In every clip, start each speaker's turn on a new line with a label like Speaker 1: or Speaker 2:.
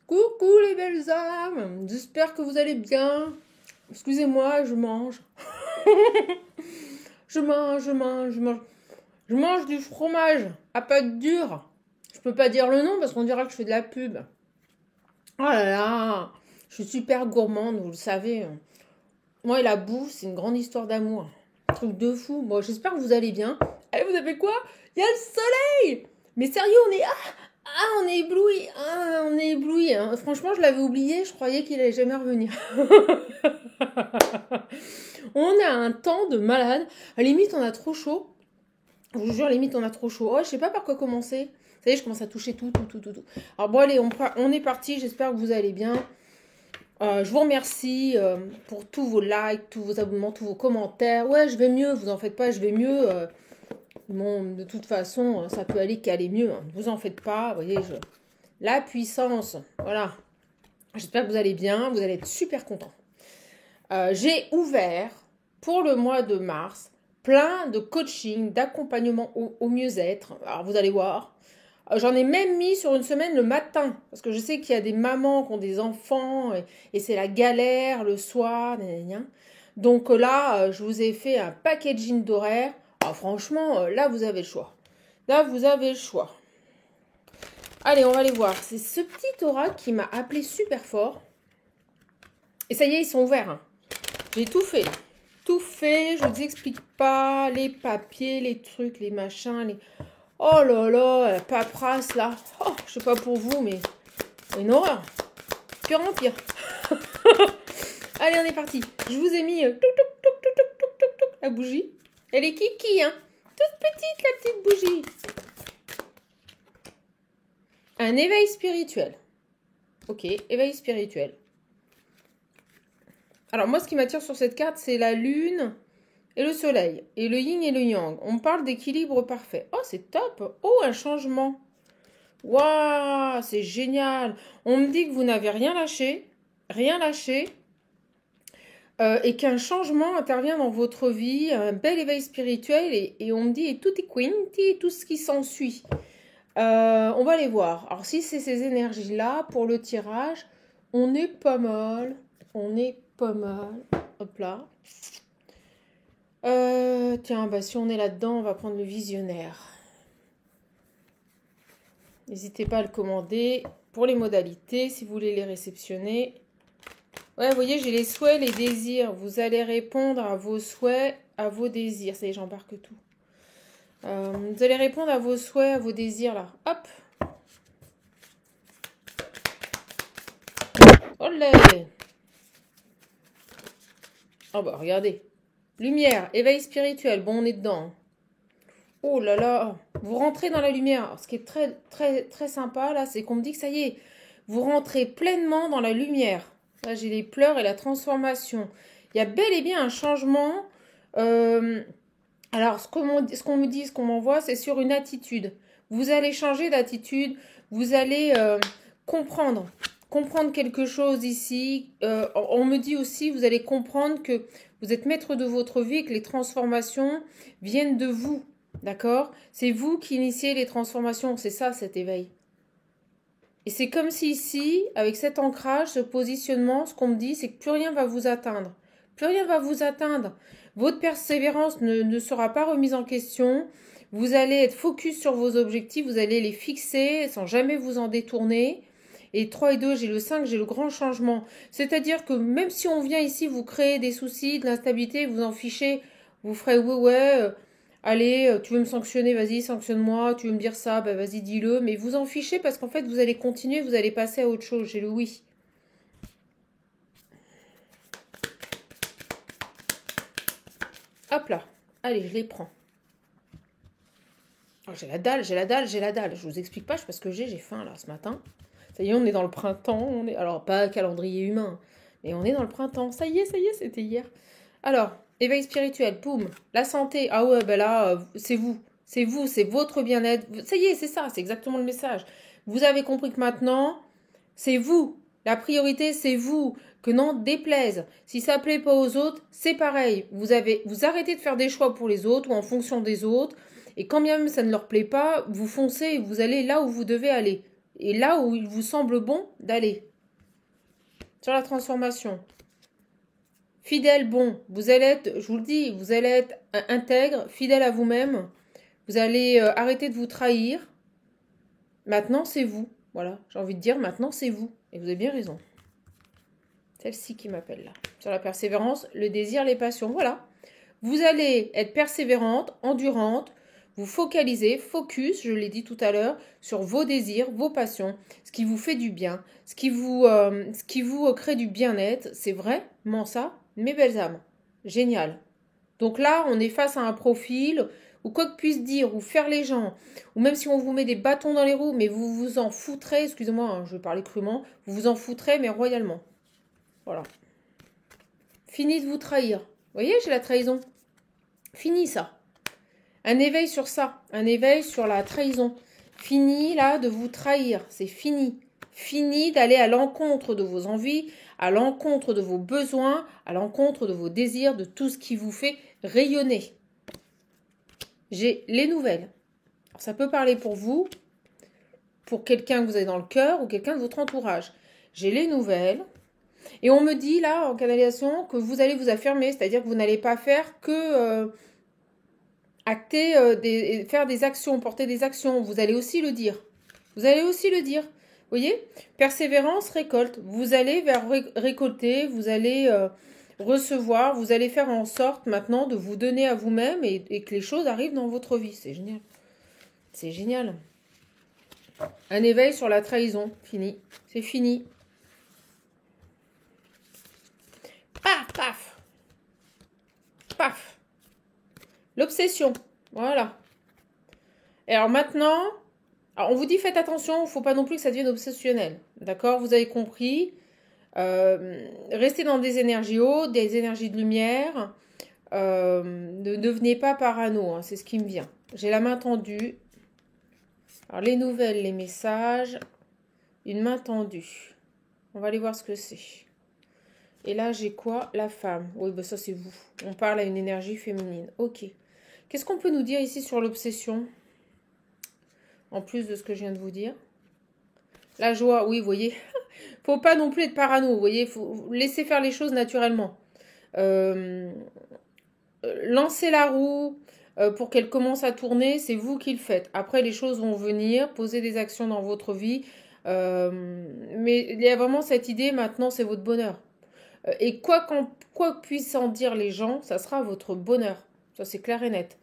Speaker 1: Coucou les belles âmes, j'espère que vous allez bien. Excusez-moi, je mange. Je mange du fromage à pâte dure. Je peux pas dire le nom parce qu'on dira que je fais de la pub. Oh là là, je suis super gourmande, vous le savez. Moi et la bouffe, c'est une grande histoire d'amour. Un truc de fou. Bon, j'espère que vous allez bien. Allez, vous savez quoi? Il y a le soleil! Mais sérieux, on est ébloui. Ah, on est ébloui, hein. Franchement, je l'avais oublié. Je croyais qu'il allait jamais revenir. On a un temps de malade. À la limite, on a trop chaud. Je vous jure, limite, on a trop chaud. Oh, je sais pas par quoi commencer. Vous savez, je commence à toucher tout. Alors bon, allez, on est parti. J'espère que vous allez bien. Je vous remercie pour tous vos likes, tous vos abonnements, tous vos commentaires. Ouais, je vais mieux, vous en faites pas, je vais mieux. Bon, de toute façon, ça peut aller qu'aller mieux. Hein. Ne vous en faites pas. Vous voyez, la puissance. Voilà. J'espère que vous allez bien. Vous allez être super contents. J'ai ouvert pour le mois de mars plein de coaching, d'accompagnement au mieux-être. Alors, vous allez voir. J'en ai même mis sur une semaine le matin. Parce que je sais qu'il y a des mamans qui ont des enfants. Et c'est la galère le soir. Gna gna gna. Donc là, je vous ai fait un packaging d'horaires. Ah, franchement, là, vous avez le choix. Là, vous avez le choix. Allez, on va aller voir. C'est ce petit oracle qui m'a appelé super fort. Et ça y est, ils sont ouverts. Hein. J'ai tout fait. Tout fait. Je ne vous explique pas. Les papiers, les trucs, les machins. Oh là là, la paperasse là. Oh, je sais pas pour vous, mais une horreur. Pire en pire. Allez, on est parti. Je vous ai mis la bougie. Elle est kiki, hein. Toute petite, la petite bougie. Un éveil spirituel. Ok, éveil spirituel. Alors moi, ce qui m'attire sur cette carte, c'est la lune et le soleil. Et le yin et le yang. On parle d'équilibre parfait. Oh, c'est top. Oh, un changement. Waouh, c'est génial. On me dit que vous n'avez rien lâché. Rien lâché. Et qu'un changement intervient dans votre vie. Un bel éveil spirituel. Et on me dit, et tout est quinti, et tout ce qui s'ensuit. On va aller voir. Alors, si c'est ces énergies-là, pour le tirage, on est pas mal. On est pas mal. Hop là. Tiens, bah, si on est là-dedans, on va prendre le visionnaire. N'hésitez pas à le commander. Pour les modalités, si vous voulez les réceptionner. Ouais, vous voyez, j'ai les souhaits, les désirs. Vous allez répondre à vos souhaits, à vos désirs. Ça y est, j'embarque tout. Vous allez répondre à vos souhaits, à vos désirs, là. Hop. Olé. Oh bah, regardez. Lumière, éveil spirituel. Bon, on est dedans. Oh là là. Vous rentrez dans la lumière. Alors, ce qui est très, très, très sympa, là, c'est qu'on me dit que ça y est. Vous rentrez pleinement dans la lumière. Là, j'ai les pleurs et la transformation. Il y a bel et bien un changement. Alors, ce qu'on me dit, ce qu'on m'envoie, c'est sur une attitude. Vous allez changer d'attitude. Vous allez comprendre quelque chose ici. On me dit aussi, vous allez comprendre que vous êtes maître de votre vie, que les transformations viennent de vous. D'accord? C'est vous qui initiez les transformations. C'est ça, cet éveil. Et c'est comme si ici, avec cet ancrage, ce positionnement, ce qu'on me dit, c'est que plus rien va vous atteindre. Plus rien va vous atteindre. Votre persévérance ne sera pas remise en question. Vous allez être focus sur vos objectifs. Vous allez les fixer sans jamais vous en détourner. Et 3 et 2, j'ai le 5, j'ai le grand changement. C'est-à-dire que même si on vient ici vous créer des soucis, de l'instabilité, vous en fichez, vous ferez ouais, allez, tu veux me sanctionner, vas-y, sanctionne-moi, tu veux me dire ça, bah vas-y, dis-le. Mais vous en fichez parce qu'en fait, vous allez continuer, vous allez passer à autre chose. J'ai le oui. Hop là. Allez, je les prends. Oh, j'ai la dalle. Je vous explique pas, parce que j'ai faim là ce matin. Ça y est, on est dans le printemps. Alors, pas calendrier humain, mais on est dans le printemps. Ça y est, c'était hier. Alors, éveil spirituel, poum. La santé, ah ouais, ben là, c'est vous. C'est vous, c'est votre bien-être. Ça y est, c'est ça, c'est exactement le message. Vous avez compris que maintenant, c'est vous. La priorité, c'est vous. Que non déplaise. Si ça plaît pas aux autres, c'est pareil. Vous arrêtez de faire des choix pour les autres ou en fonction des autres. Et quand bien même ça ne leur plaît pas, vous foncez et vous allez là où vous devez aller. et là où il vous semble bon d'aller. Sur la transformation. Fidèle, bon, vous allez être, je vous le dis, vous allez être intègre, fidèle à vous-même. Vous allez arrêter de vous trahir. Maintenant, c'est vous. Voilà, j'ai envie de dire, maintenant, c'est vous. Et vous avez bien raison. Celle-ci qui m'appelle là. Sur la persévérance, le désir, les passions. Voilà. Vous allez être persévérante, endurante, vous focaliser, focus, je l'ai dit tout à l'heure, sur vos désirs, vos passions, ce qui vous fait du bien, ce qui vous crée du bien-être. C'est vraiment ça, mes belles âmes. Génial. Donc là, on est face à un profil ou quoi que puissent dire ou faire les gens, ou même si on vous met des bâtons dans les roues, mais vous vous en foutrez, excusez-moi, hein, je vais parler crûment, vous vous en foutrez, mais royalement. Voilà. Fini de vous trahir. Vous voyez, j'ai la trahison. Fini ça. Un éveil sur ça. Un éveil sur la trahison. Fini là de vous trahir. C'est fini. Fini d'aller à l'encontre de vos envies, à l'encontre de vos besoins, à l'encontre de vos désirs, de tout ce qui vous fait rayonner. J'ai les nouvelles. Alors, ça peut parler pour vous, pour quelqu'un que vous avez dans le cœur ou quelqu'un de votre entourage. J'ai les nouvelles. Et on me dit là, en canalisation, que vous allez vous affirmer, c'est-à-dire que vous n'allez pas faire que faire des actions, porter des actions. Vous allez aussi le dire. Vous allez aussi le dire. Vous voyez, persévérance, récolte. Vous allez vers récolter, vous allez recevoir, vous allez faire en sorte maintenant de vous donner à vous-même et que les choses arrivent dans votre vie. C'est génial. C'est génial. Un éveil sur la trahison. Fini. C'est fini. Paf, paf. Paf. L'obsession. Voilà. Et alors maintenant, on vous dit faites attention, il ne faut pas non plus que ça devienne obsessionnel. D'accord? Vous avez compris. Restez dans des énergies hautes, des énergies de lumière. Ne devenez pas parano, hein, c'est ce qui me vient. J'ai la main tendue. Alors les nouvelles, les messages. Une main tendue. On va aller voir ce que c'est. Et là, j'ai quoi? La femme. Oui, bah ça, c'est vous. On parle à une énergie féminine. Ok. Qu'est-ce qu'on peut nous dire ici sur l'obsession? En plus de ce que je viens de vous dire. La joie, oui, vous voyez. Faut pas non plus être parano, vous voyez. Faut laisser faire les choses naturellement. Lancer la roue pour qu'elle commence à tourner, c'est vous qui le faites. Après, les choses vont venir. Posez des actions dans votre vie. Mais il y a vraiment cette idée, maintenant, c'est votre bonheur. Et quoi puissent en dire les gens, ça sera votre bonheur. Ça, c'est clair et net.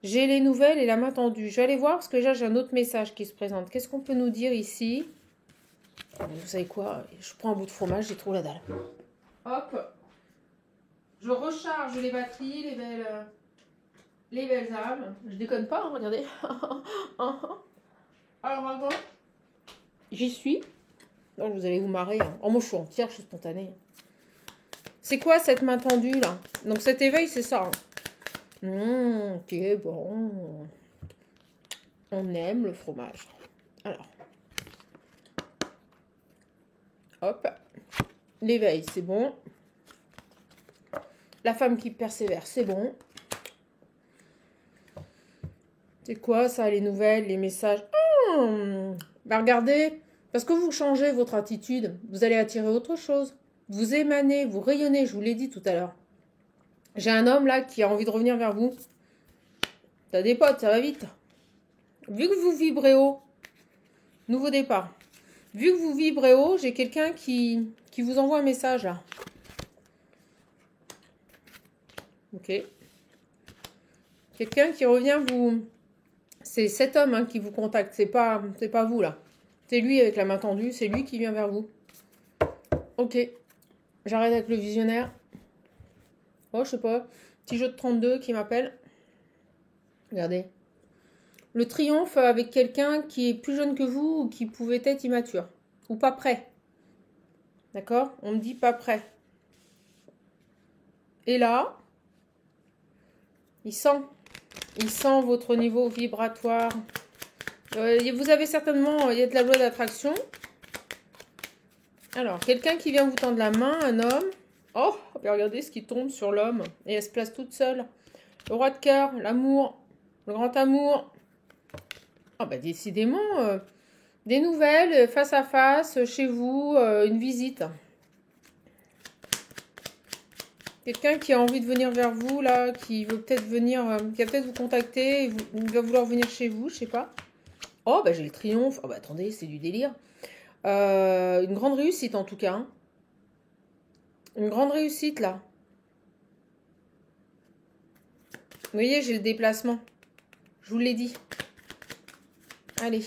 Speaker 1: J'ai les nouvelles et la main tendue. Je vais aller voir parce que déjà, j'ai un autre message qui se présente. Qu'est-ce qu'on peut nous dire ici? Vous savez quoi? Je prends un bout de fromage, j'ai trop la dalle. Hop. Je recharge les batteries, les belles âmes. Je déconne pas, hein, regardez. Alors, maintenant, j'y suis. Donc, vous allez vous marrer. Hein. Oh, moi, je suis entière, je suis spontanée. C'est quoi cette main tendue là? Donc cet éveil, c'est ça. Ok, bon. On aime le fromage. Alors. Hop. L'éveil, c'est bon. La femme qui persévère, c'est bon. C'est quoi ça, les nouvelles, les messages? Bah regardez, parce que vous changez votre attitude, vous allez attirer autre chose. Vous émanez, vous rayonnez, je vous l'ai dit tout à l'heure. J'ai un homme là qui a envie de revenir vers vous. T'as des potes, ça va vite. Vu que vous vibrez haut, nouveau départ. Vu que vous vibrez haut, j'ai quelqu'un qui vous envoie un message là. Ok. Quelqu'un qui revient vous... C'est cet homme hein, qui vous contacte, c'est pas vous là. C'est lui avec la main tendue, c'est lui qui vient vers vous. Ok. J'arrête avec le visionnaire. Oh, je sais pas. Petit jeu de 32 qui m'appelle. Regardez. Le triomphe avec quelqu'un qui est plus jeune que vous ou qui pouvait être immature. Ou pas prêt. D'accord? On me dit pas prêt. Et là, il sent votre niveau vibratoire. Vous avez certainement, il y a de la loi d'attraction. Alors, quelqu'un qui vient vous tendre la main, un homme. Oh, regardez ce qui tombe sur l'homme. Et elle se place toute seule. Le roi de cœur, l'amour, le grand amour. Ah bah décidément, Des nouvelles face à face, chez vous, une visite. Quelqu'un qui a envie de venir vers vous, là, qui veut peut-être venir, qui va peut-être vous contacter, il va vouloir venir chez vous, je sais pas. Oh, bah j'ai le triomphe. Oh, bah attendez, c'est du délire. Une grande réussite en tout cas. Hein. Une grande réussite là. Vous voyez, j'ai le déplacement. Je vous l'ai dit. Allez.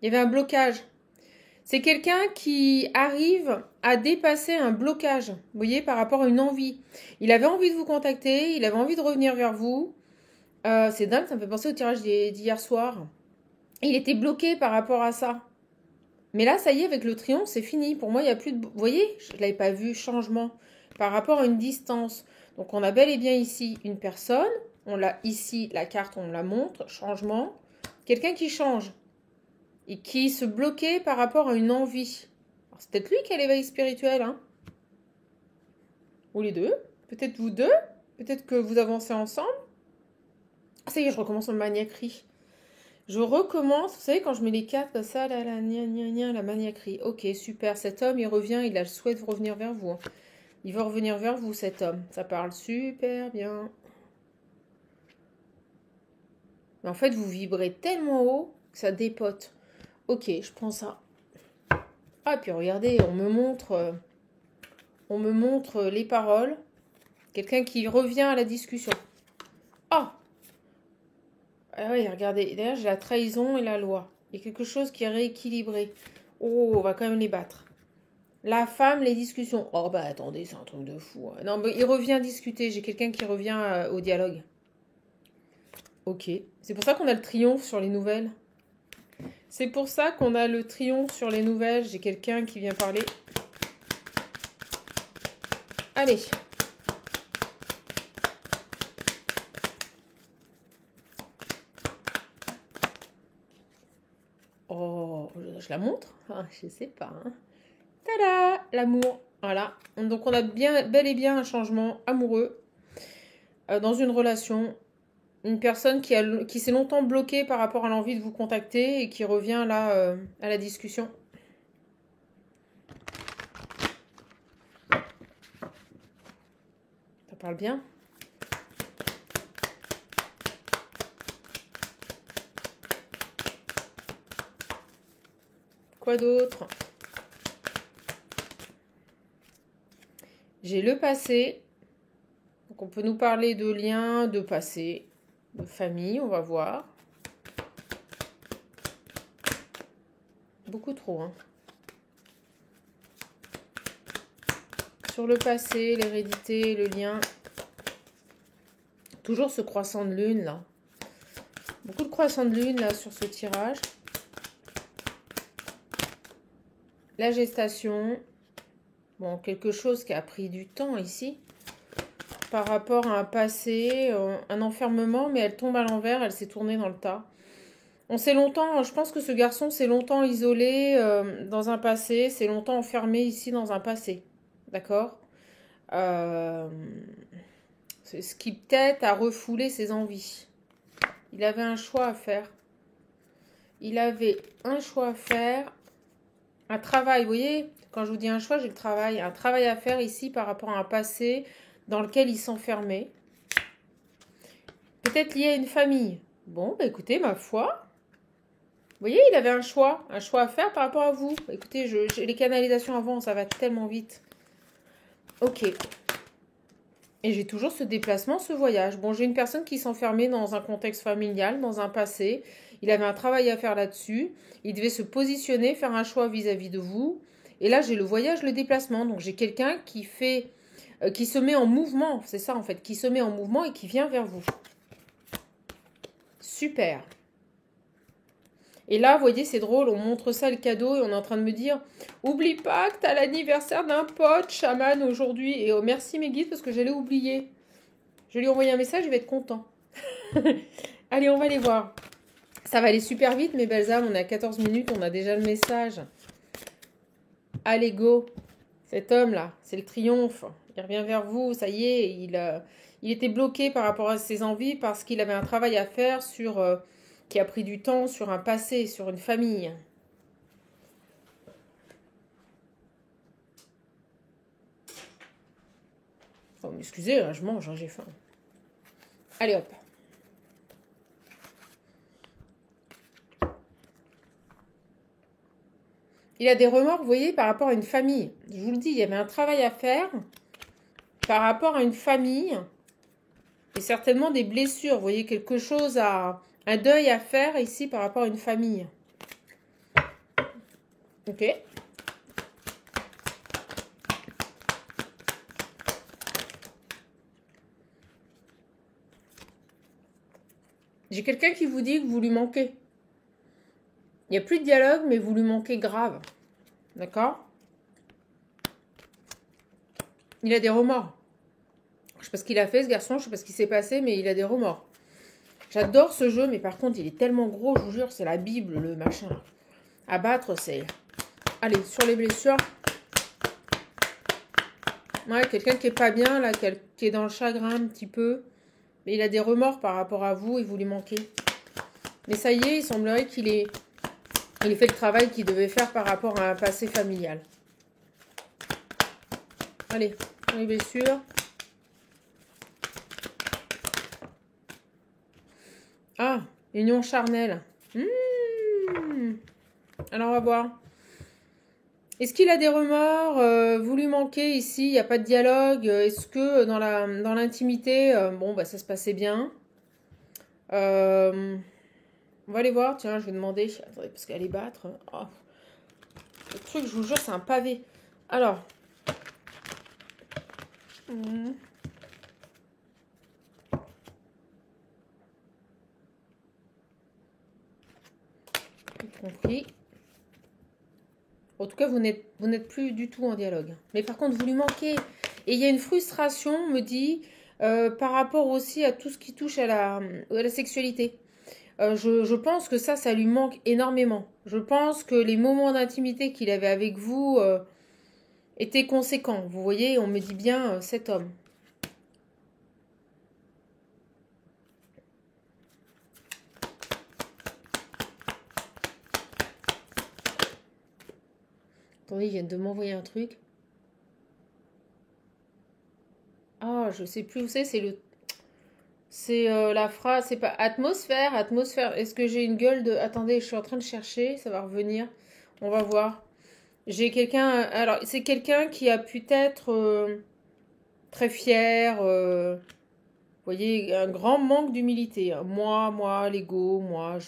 Speaker 1: Il y avait un blocage. C'est quelqu'un qui arrive à dépasser un blocage, vous voyez, par rapport à une envie. Il avait envie de vous contacter, il avait envie de revenir vers vous. C'est dingue, ça me fait penser au tirage d'hier soir. Il était bloqué par rapport à ça. Mais là, ça y est, avec le triomphe, c'est fini. Pour moi, il n'y a plus de... Vous voyez, je ne l'avais pas vu, changement par rapport à une distance. Donc, on a bel et bien ici une personne. On l'a ici, la carte, on la montre, changement. Quelqu'un qui change. Et qui se bloquait par rapport à une envie. C'est peut-être lui qui a l'éveil spirituel, hein. Ou les deux. Peut-être vous deux. Peut-être que vous avancez ensemble. Ça y est, je recommence ma maniaquerie. Je recommence, vous savez, quand je mets les cartes, ça, là, la maniaquerie. Ok, super. Cet homme, il revient, il a le souhait de revenir vers vous. Il veut revenir vers vous, cet homme. Ça parle super bien. Mais en fait, vous vibrez tellement haut que ça dépote. Ok, je prends ça. Ah, puis regardez, on me montre les paroles. Quelqu'un qui revient à la discussion. Ah! Ah oui, regardez, d'ailleurs, j'ai la trahison et la loi. Il y a quelque chose qui est rééquilibré. Oh, on va quand même les battre. La femme, les discussions. Oh, bah attendez, c'est un truc de fou. Hein. Non, mais il revient discuter. J'ai quelqu'un qui revient au dialogue. Ok. C'est pour ça qu'on a le triomphe sur les nouvelles. C'est pour ça qu'on a le triomphe sur les nouvelles. J'ai quelqu'un qui vient parler. Allez. Oh, je la montre? Ah, je sais pas. Hein. Tada! L'amour. Voilà. Donc on a bel et bien un changement amoureux dans une relation. Une personne qui s'est longtemps bloquée par rapport à l'envie de vous contacter et qui revient là à la discussion. Ça parle bien. Quoi d'autre? J'ai le passé. Donc on peut nous parler de liens, de passé, de famille, on va voir. Beaucoup trop, hein. Sur le passé, l'hérédité, le lien. Toujours ce croissant de lune, là. Beaucoup de croissant de lune, là, sur ce tirage. La gestation. Bon, quelque chose qui a pris du temps ici. Par rapport à un passé, un enfermement, mais elle tombe à l'envers, elle s'est tournée dans le tas. On s'est longtemps, je pense que ce garçon s'est longtemps isolé dans un passé, s'est longtemps enfermé ici dans un passé. D'accord C'est ce qui peut-être a refoulé ses envies. Il avait un choix à faire. Il avait un choix à faire. Un travail, vous voyez, quand je vous dis un choix, j'ai le travail. Un travail à faire ici par rapport à un passé dans lequel il s'enfermait. Peut-être lié à une famille. Bon, bah écoutez, ma foi. Vous voyez, il avait un choix à faire par rapport à vous. Écoutez, j'ai les canalisations avant, ça va tellement vite. Ok. Et j'ai toujours ce déplacement, ce voyage. Bon, j'ai une personne qui s'enfermait dans un contexte familial, dans un passé. Il avait un travail à faire là-dessus. Il devait se positionner, faire un choix vis-à-vis de vous. Et là, j'ai le voyage, le déplacement. Donc, j'ai quelqu'un qui qui se met en mouvement. C'est ça, en fait. Qui se met en mouvement et qui vient vers vous. Super. Et là, vous voyez, c'est drôle, on montre ça le cadeau et on est en train de me dire « Oublie pas que t'as l'anniversaire d'un pote, chaman, aujourd'hui. » Et oh, merci mes guides parce que j'allais oublier. Je lui ai envoyé un message, il va être content. Allez, on va aller voir. Ça va aller super vite, mes belles âmes. On est à 14 minutes, on a déjà le message. Allez, go. Cet homme-là, c'est le triomphe. Il revient vers vous, ça y est. Il était bloqué par rapport à ses envies parce qu'il avait un travail à faire sur... qui a pris du temps sur un passé, sur une famille. Oh, excusez, hein, je mange, hein, j'ai faim. Allez hop. Il a des remords, vous voyez, par rapport à une famille. Je vous le dis, il y avait un travail à faire par rapport à une famille. Et certainement des blessures. Vous voyez, quelque chose un deuil à faire ici par rapport à une famille. Ok. J'ai quelqu'un qui vous dit que vous lui manquez. Il n'y a plus de dialogue, mais vous lui manquez grave. D'accord? Il a des remords. Je sais pas ce qu'il a fait, ce garçon. Je sais pas ce qui s'est passé, mais il a des remords. J'adore ce jeu, mais par contre, il est tellement gros, je vous jure, c'est la Bible, le machin. À battre, c'est... Allez, sur les blessures. Ouais, quelqu'un qui est pas bien, là, qui est dans le chagrin un petit peu. Mais il a des remords par rapport à vous et vous lui manquez. Mais ça y est, il semblerait qu'il ait fait le travail qu'il devait faire par rapport à un passé familial. Allez, sur les blessures. Ah, union charnelle. Alors, on va voir. Est-ce qu'il a des remords? Vous lui manquez ici, il n'y a pas de dialogue. Est-ce que dans l'intimité, bon, bah, ça se passait bien? On va aller voir. Tiens, je vais demander. Attendez, parce qu'elle est battre. Oh. Le truc, je vous jure, c'est un pavé. Alors. Compris. En tout cas, vous n'êtes plus du tout en dialogue. Mais par contre, vous lui manquez. Et il y a une frustration, on me dit, par rapport aussi à tout ce qui touche à la sexualité. Je pense que ça lui manque énormément. Je pense que les moments d'intimité qu'il avait avec vous étaient conséquents. Vous voyez, on me dit bien cet homme. Attendez, il vient de m'envoyer un truc. Ah, je sais plus où c'est la phrase, c'est pas atmosphère, atmosphère. Est-ce que j'ai une gueule de... Attendez, je suis en train de chercher, ça va revenir. On va voir. J'ai quelqu'un... Alors, c'est quelqu'un qui a pu être très fier. Vous voyez, un grand manque d'humilité. Hein. Moi, l'ego, moi.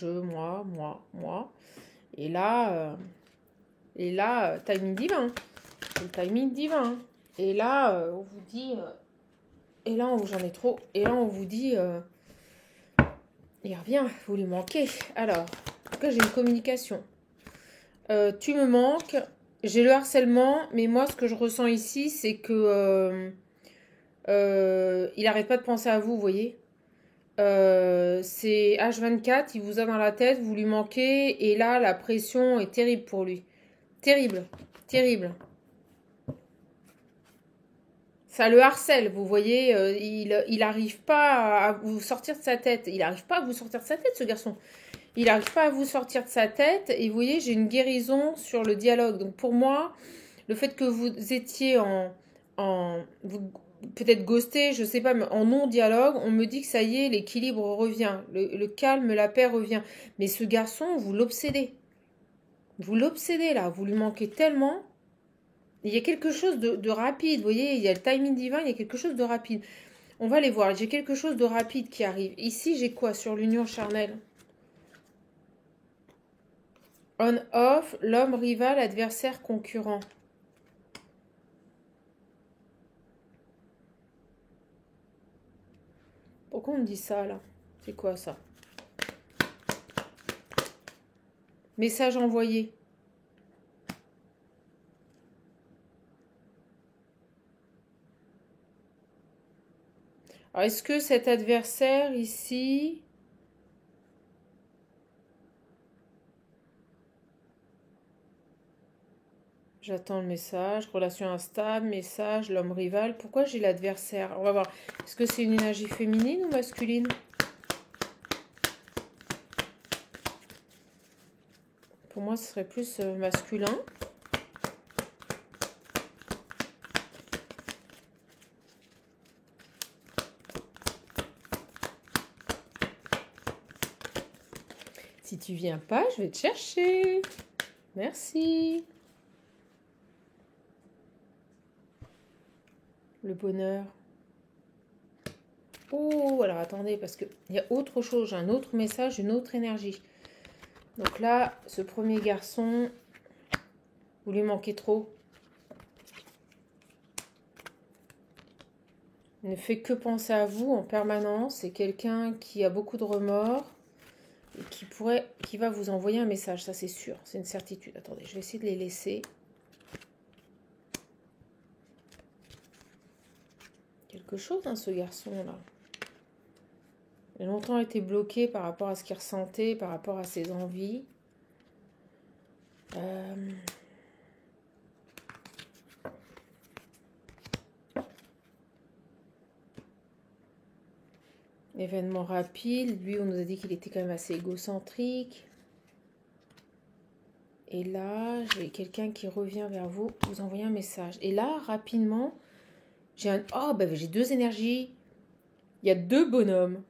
Speaker 1: Et là, timing divin. C'est le timing divin. Et là, on vous dit... Et là, j'en ai trop. Et là, on vous dit... il revient, vous lui manquez. Alors, en tout cas, j'ai une communication. Tu me manques. J'ai le harcèlement. Mais moi, ce que je ressens ici, c'est que... il n'arrête pas de penser à vous, vous voyez. C'est H24, il vous a dans la tête, vous lui manquez. Et là, la pression est terrible pour lui. Terrible. Terrible. Ça le harcèle, vous voyez, il n'arrive pas à vous sortir de sa tête. Il n'arrive pas à vous sortir de sa tête, ce garçon. Il n'arrive pas à vous sortir de sa tête. Et vous voyez, j'ai une guérison sur le dialogue. Donc pour moi, le fait que vous étiez peut-être ghosté, je sais pas, mais en non-dialogue, on me dit que ça y est, l'équilibre revient. Le calme, la paix revient. Mais ce garçon, vous l'obsédez. Vous l'obsédez là, vous lui manquez tellement... Il y a quelque chose de rapide, vous voyez, il y a le timing divin, il y a quelque chose de rapide. On va aller voir, j'ai quelque chose de rapide qui arrive. Ici, j'ai quoi sur l'union charnelle? On-off, l'homme rival, adversaire, concurrent. Pourquoi on me dit ça, là? C'est quoi, ça? Message envoyé. Alors, est-ce que cet adversaire ici... J'attends le message. Relation instable, message, l'homme rival. Pourquoi j'ai l'adversaire? On va voir. Est-ce que c'est une énergie féminine ou masculine? moi, ce serait plus masculin. Si tu viens pas, je vais te chercher. Merci. Le bonheur. Oh, alors attendez, parce qu'il y a autre chose, j'ai un autre message, une autre énergie. Donc là, ce premier garçon, vous lui manquez trop. Il ne fait que penser à vous en permanence. C'est quelqu'un qui a beaucoup de remords et qui va vous envoyer un message, ça c'est sûr, c'est une certitude. Attendez, je vais essayer de les laisser. Quelque chose, hein, ce garçon-là. Il a longtemps été bloqué par rapport à ce qu'il ressentait, par rapport à ses envies. Événement rapide. Lui, on nous a dit qu'il était quand même assez égocentrique. Et là, j'ai quelqu'un qui revient vers vous, vous envoyer un message. Et là, rapidement, j'ai j'ai deux énergies. Il y a deux bonhommes.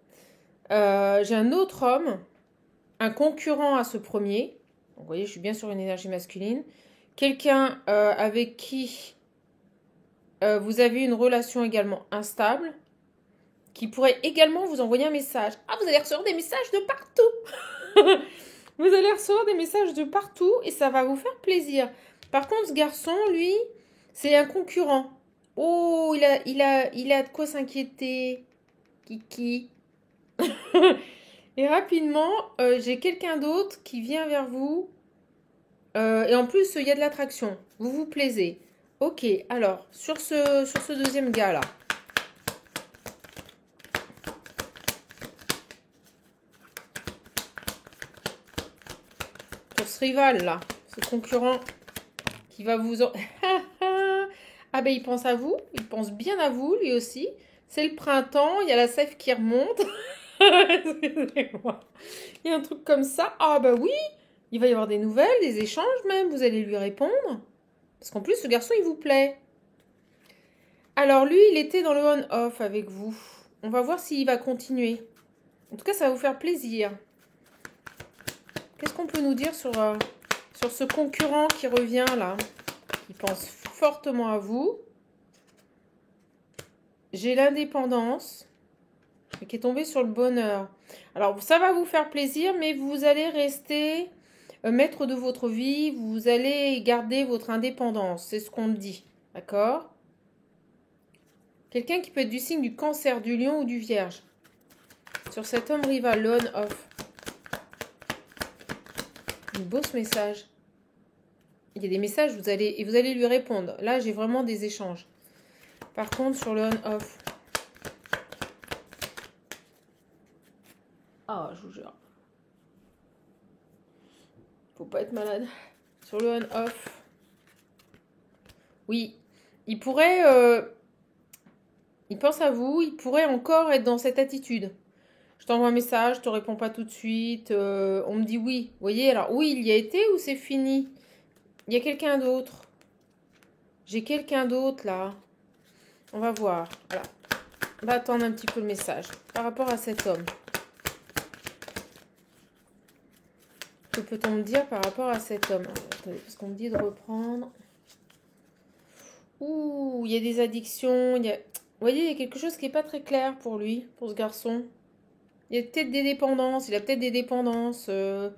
Speaker 1: J'ai un autre homme, un concurrent à ce premier. Donc, vous voyez, je suis bien sur une énergie masculine. Quelqu'un avec qui vous avez une relation également instable, qui pourrait également vous envoyer un message. Ah, vous allez recevoir des messages de partout. Vous allez recevoir des messages de partout et ça va vous faire plaisir. Par contre, ce garçon, lui, c'est un concurrent. Oh, il a de quoi s'inquiéter. Kiki. Et rapidement, j'ai quelqu'un d'autre qui vient vers vous. Et en plus, il y a de l'attraction. Vous vous plaisez. Ok, alors, sur ce deuxième gars-là. Sur ce rival-là. Ce concurrent qui va vous... Ah ben, il pense à vous. Il pense bien à vous, lui aussi. C'est le printemps. Il y a la sève qui remonte. Excusez-moi. Il y a un truc comme ça. Ah bah oui, il va y avoir des nouvelles, des échanges même. Vous allez lui répondre. Parce qu'en plus, ce garçon, il vous plaît. Alors lui, il était dans le on-off avec vous. On va voir s'il va continuer. En tout cas, ça va vous faire plaisir. Qu'est-ce qu'on peut nous dire sur ce concurrent qui revient là? Il pense fortement à vous. J'ai l'indépendance. Qui est tombé sur le bonheur. Alors, ça va vous faire plaisir, mais vous allez rester maître de votre vie. Vous allez garder votre indépendance. C'est ce qu'on dit. D'accord? Quelqu'un qui peut être du signe du Cancer, du Lion ou du Vierge. Sur cet homme rival, le on-off. Un beau ce message. Il y a des messages, vous allez lui répondre. Là, j'ai vraiment des échanges. Par contre, sur le on-off. Ah, je vous jure. Faut pas être malade. Sur le on-off. Oui. Il pourrait... il pense à vous. Il pourrait encore être dans cette attitude. Je t'envoie un message, je te réponds pas tout de suite. On me dit oui. Vous voyez, alors oui, il y a été ou c'est fini? Il y a quelqu'un d'autre. J'ai quelqu'un d'autre là. On va voir. Voilà. On va attendre un petit peu le message. Par rapport à cet homme. Que peut-on me dire par rapport à cet homme? Attendez, parce qu'on me dit de reprendre. Ouh, il y a des addictions. Vous voyez, il y a quelque chose qui n'est pas très clair pour lui, pour ce garçon. Il y a peut-être des dépendances. Il a peut-être des dépendances. Il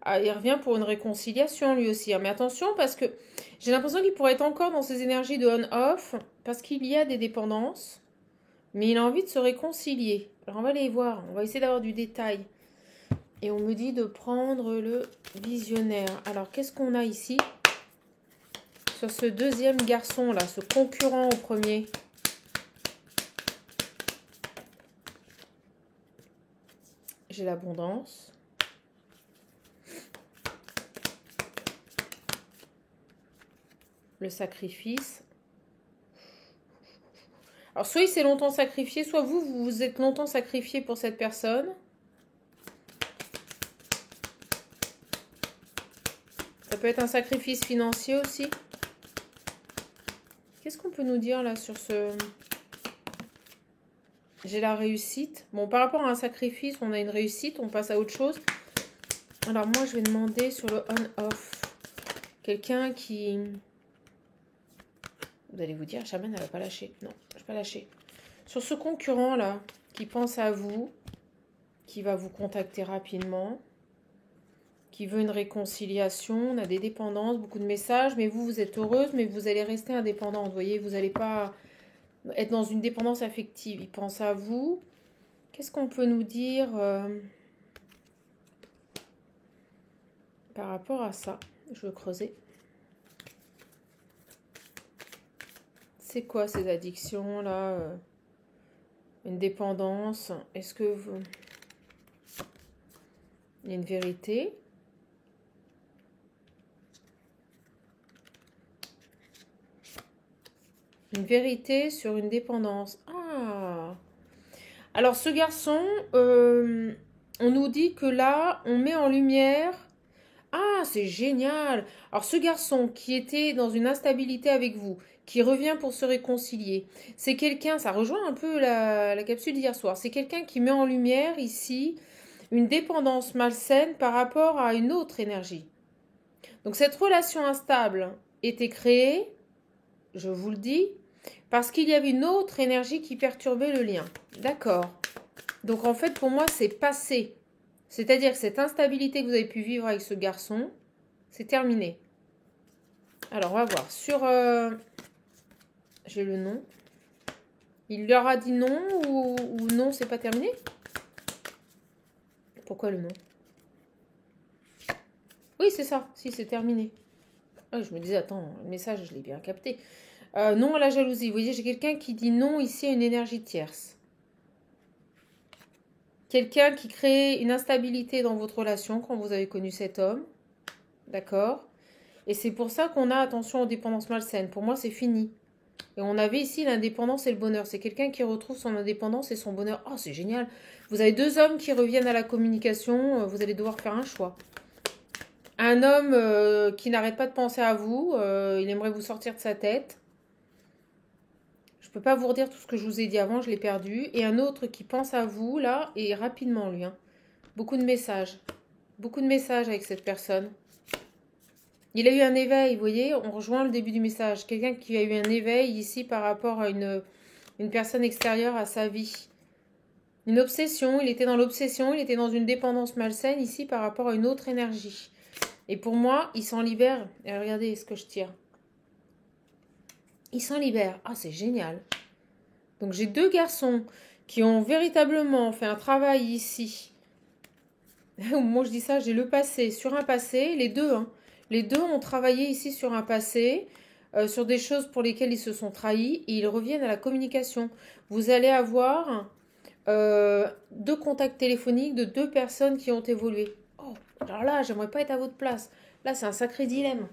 Speaker 1: revient pour une réconciliation lui aussi. Mais attention, parce que j'ai l'impression qu'il pourrait être encore dans ses énergies de on-off. Parce qu'il y a des dépendances. Mais il a envie de se réconcilier. Alors on va les voir. On va essayer d'avoir du détail. Et on me dit de prendre le visionnaire. Alors, qu'est-ce qu'on a ici? Sur ce deuxième garçon-là, ce concurrent au premier. J'ai l'abondance. Le sacrifice. Alors, soit il s'est longtemps sacrifié, soit vous vous êtes longtemps sacrifié pour cette personne. peut être un sacrifice financier aussi. Qu'est-ce qu'on peut nous dire là sur ce... J'ai la réussite. Bon, par rapport à un sacrifice, on a une réussite, on passe à autre chose. Alors moi, je vais demander sur le on-off. Quelqu'un qui... Vous allez vous dire, Shaman, elle va pas lâcher. Non, je vais pas lâcher. Sur ce concurrent là, qui pense à vous, qui va vous contacter rapidement, qui veut une réconciliation, on a des dépendances, beaucoup de messages, mais vous êtes heureuse, mais vous allez rester indépendante, vous voyez, vous n'allez pas être dans une dépendance affective. Il pense à vous. Qu'est-ce qu'on peut nous dire par rapport à ça? Je veux creuser. C'est quoi ces addictions là une dépendance? Est-ce que vous... Il y a une vérité? Une vérité sur une dépendance. Ah! Alors ce garçon, on nous dit que là, on met en lumière... Ah, c'est génial! Alors ce garçon qui était dans une instabilité avec vous, qui revient pour se réconcilier, c'est quelqu'un, ça rejoint un peu la capsule d'hier soir, c'est quelqu'un qui met en lumière ici une dépendance malsaine par rapport à une autre énergie. Donc cette relation instable était créée, je vous le dis, parce qu'il y avait une autre énergie qui perturbait le lien. D'accord. Donc en fait, pour moi, c'est passé. C'est-à-dire que cette instabilité que vous avez pu vivre avec ce garçon, c'est terminé. Alors, on va voir. Sur... j'ai le nom. Il leur a dit non ou non, c'est pas terminé? Pourquoi le nom? Oui, c'est ça. Si, c'est terminé. Ah, je me disais, attends, le message, je l'ai bien capté. Non à la jalousie. Vous voyez, j'ai quelqu'un qui dit non ici à une énergie tierce. Quelqu'un qui crée une instabilité dans votre relation quand vous avez connu cet homme. D'accord? Et c'est pour ça qu'on a attention aux dépendances malsaines. Pour moi, c'est fini. Et on avait ici l'indépendance et le bonheur. C'est quelqu'un qui retrouve son indépendance et son bonheur. Oh, c'est génial. Vous avez deux hommes qui reviennent à la communication. Vous allez devoir faire un choix. Un homme qui n'arrête pas de penser à vous. Il aimerait vous sortir de sa tête. Je ne peux pas vous redire tout ce que je vous ai dit avant. Je l'ai perdu. Et un autre qui pense à vous, là, et rapidement, lui. Hein. Beaucoup de messages. Beaucoup de messages avec cette personne. Il a eu un éveil, vous voyez, on rejoint le début du message. Quelqu'un qui a eu un éveil ici par rapport à une personne extérieure à sa vie. Une obsession, il était dans l'obsession, il était dans une dépendance malsaine ici par rapport à une autre énergie. Et pour moi, il s'en libère. Et regardez ce que je tire. Il s'en libère. Ah, c'est génial. Donc j'ai deux garçons qui ont véritablement fait un travail ici. Moi je dis ça, j'ai le passé sur un passé, les deux, hein. Les deux ont travaillé ici sur un passé, sur des choses pour lesquelles ils se sont trahis, et ils reviennent à la communication. Vous allez avoir deux contacts téléphoniques de deux personnes qui ont évolué. Oh, alors là, j'aimerais pas être à votre place. Là, c'est un sacré dilemme.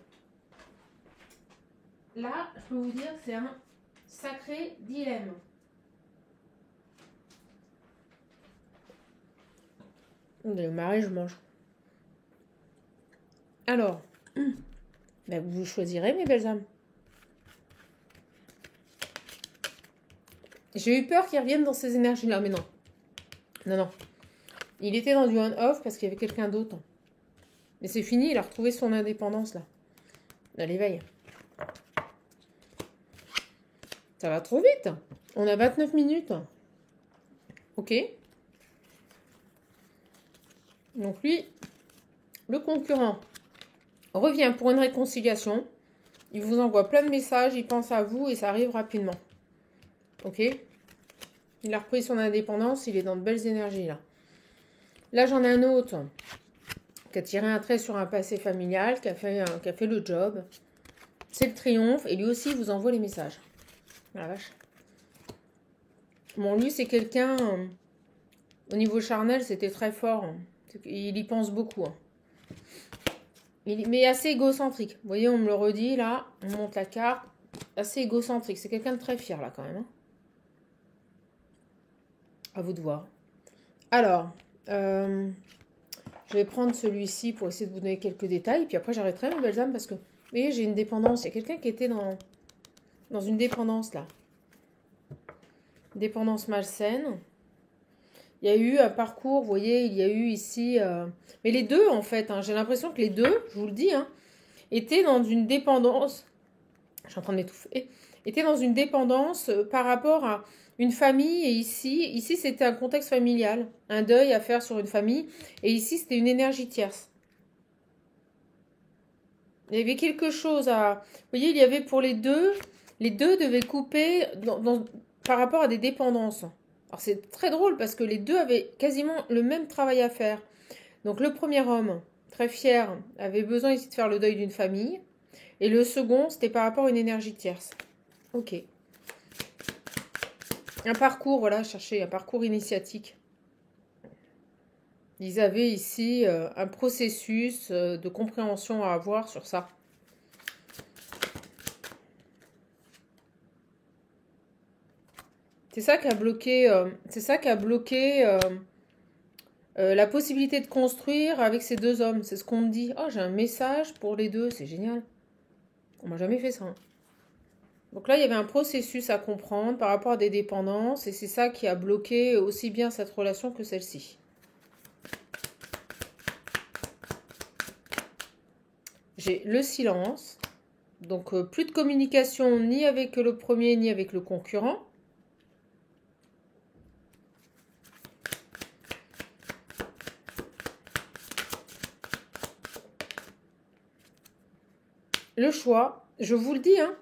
Speaker 1: Là, je peux vous dire que c'est un sacré dilemme. Le marais, je mange. Alors, ben vous choisirez, mes belles âmes. J'ai eu peur qu'il revienne dans ces énergies-là, mais non. Non, non. Il était dans du on-off parce qu'il y avait quelqu'un d'autre. Mais c'est fini, il a retrouvé son indépendance, là. À l'éveil. Ça va trop vite. On a 29 minutes. Ok. Donc lui, le concurrent revient pour une réconciliation. Il vous envoie plein de messages, il pense à vous et ça arrive rapidement. Ok. Il a repris son indépendance, il est dans de belles énergies là. Là, j'en ai un autre qui a tiré un trait sur un passé familial, qui a fait le job. C'est le triomphe et lui aussi il vous envoie les messages. La vache. Bon, lui, c'est quelqu'un... au niveau charnel, c'était très fort. Il y pense beaucoup. Hein. Mais assez égocentrique. Vous voyez, on me le redit, là. On monte la carte. Assez égocentrique. C'est quelqu'un de très fier, là, quand même. Hein. À vous de voir. Alors, je Je vais prendre celui-ci pour essayer de vous donner quelques détails. Puis après, j'arrêterai, mes belles âmes, parce que, vous voyez, j'ai une dépendance. Il y a quelqu'un qui était dans une dépendance, là. Dépendance malsaine. Il y a eu un parcours, vous voyez, il y a eu ici... Mais les deux, en fait, hein, j'ai l'impression que les deux, je vous le dis, hein, étaient dans une dépendance... Je suis en train de m'étouffer. Étaient dans une dépendance par rapport à une famille. Et ici c'était un contexte familial. Un deuil à faire sur une famille. Et ici, c'était une énergie tierce. Il y avait quelque chose à... Vous voyez, il y avait pour les deux devaient couper par rapport à des dépendances. Alors c'est très drôle parce que les deux avaient quasiment le même travail à faire. Donc le premier homme, très fier, avait besoin ici de faire le deuil d'une famille. Et le second, c'était par rapport à une énergie tierce. Ok. Un parcours, voilà, chercher un parcours initiatique. Ils avaient ici un processus de compréhension à avoir sur ça. C'est ça qui a bloqué, la possibilité de construire avec ces deux hommes. C'est ce qu'on me dit. Oh, j'ai un message pour les deux, c'est génial. On m'a jamais fait ça. Hein. Donc là, il y avait un processus à comprendre par rapport à des dépendances et c'est ça qui a bloqué aussi bien cette relation que celle-ci. J'ai le silence. Donc plus de communication ni avec le premier ni avec le concurrent. Le choix, je vous le dis, hein,